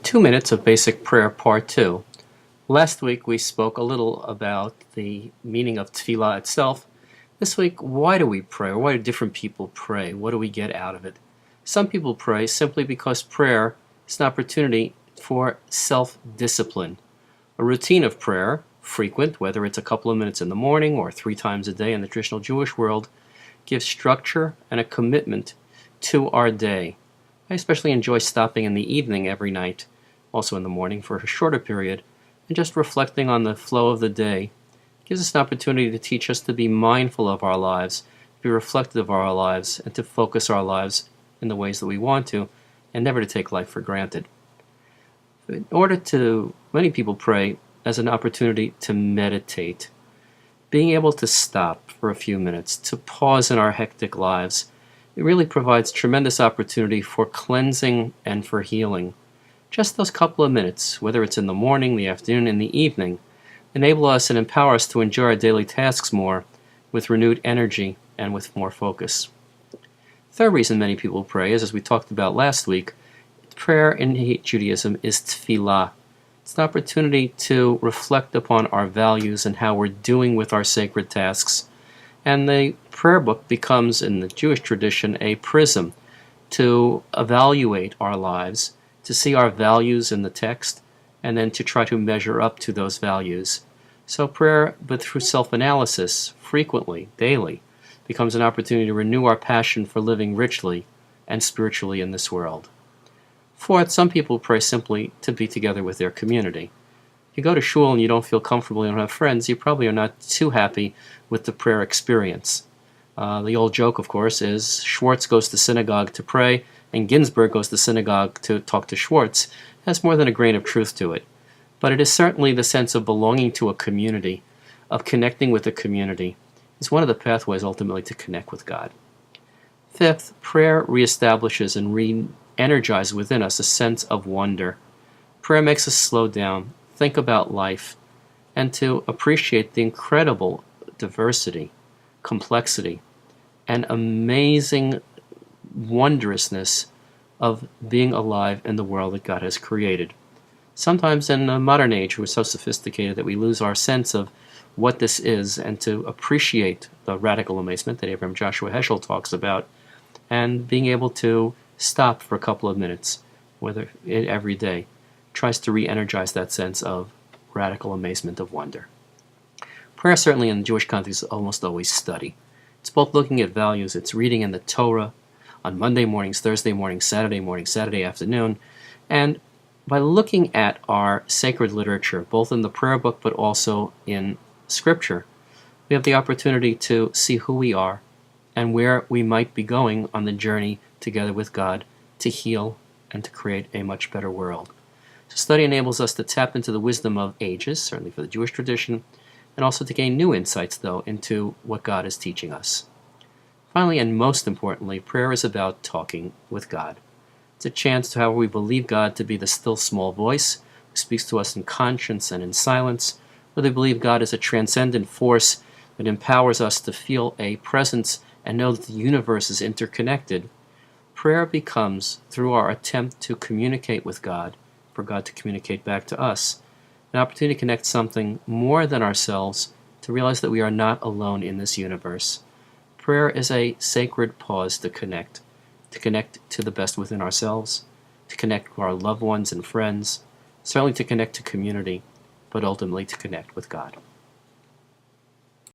2 minutes of basic prayer, part 2. Last week we spoke a little about the meaning of tefillah itself. This week, why do we pray, or why do different people pray? What do we get out of it? Some people pray simply because prayer is an opportunity for self-discipline. A routine of prayer, frequent, whether it's a couple of minutes in the morning or 3 times a day in the traditional Jewish world, gives structure and a commitment to our day. I especially enjoy stopping in the evening every night, also in the morning for a shorter period, and just reflecting on the flow of the day. It gives us an opportunity to teach us to be mindful of our lives, to be reflective of our lives, and to focus our lives in the ways that we want to, and never to take life for granted. Many people pray as an opportunity to meditate. Being able to stop for a few minutes, to pause in our hectic lives, it really provides tremendous opportunity for cleansing and for healing. Just those couple of minutes, whether it's in the morning, the afternoon, and the evening, enable us and empower us to enjoy our daily tasks more with renewed energy and with more focus. Third reason many people pray is, as we talked about last week, prayer in Judaism is tefillah. It's an opportunity to reflect upon our values and how we're doing with our sacred tasks. And the prayer book becomes, in the Jewish tradition, a prism to evaluate our lives, to see our values in the text, and then to try to measure up to those values. So prayer, but through self-analysis, frequently, daily, becomes an opportunity to renew our passion for living richly and spiritually in this world. Fourth, some people pray simply to be together with their community. If you go to shul and you don't feel comfortable, you don't have friends, you probably are not too happy with the prayer experience. The old joke, of course, is Schwartz goes to synagogue to pray and Ginsburg goes to synagogue to talk to Schwartz. It has more than a grain of truth to it. But it is certainly the sense of belonging to a community, of connecting with a community, is one of the pathways ultimately to connect with God. Fifth, prayer reestablishes and re-energizes within us a sense of wonder. Prayer makes us slow down, think about life, and to appreciate the incredible diversity, complexity, and amazing wondrousness of being alive in the world that God has created. Sometimes in the modern age, we're so sophisticated that we lose our sense of what this is, and to appreciate the radical amazement that Abraham Joshua Heschel talks about, and being able to stop for a couple of minutes, whether every day, tries to re-energize that sense of radical amazement of wonder. Prayer, certainly in the Jewish context, is almost always study. It's both looking at values, it's reading in the Torah on Monday mornings, Thursday mornings, Saturday afternoon, and by looking at our sacred literature, both in the prayer book but also in Scripture, we have the opportunity to see who we are and where we might be going on the journey together with God to heal and to create a much better world. So study enables us to tap into the wisdom of ages, certainly for the Jewish tradition, and also to gain new insights, though, into what God is teaching us. Finally, and most importantly, prayer is about talking with God. It's a chance to how we believe God to be the still small voice who speaks to us in conscience and in silence, whether we believe God is a transcendent force that empowers us to feel a presence and know that the universe is interconnected. Prayer becomes, through our attempt to communicate with God, for God to communicate back to us, an opportunity to connect something more than ourselves, to realize that we are not alone in this universe. Prayer is a sacred pause to connect to the best within ourselves, to connect to our loved ones and friends, certainly to connect to community, but ultimately to connect with God.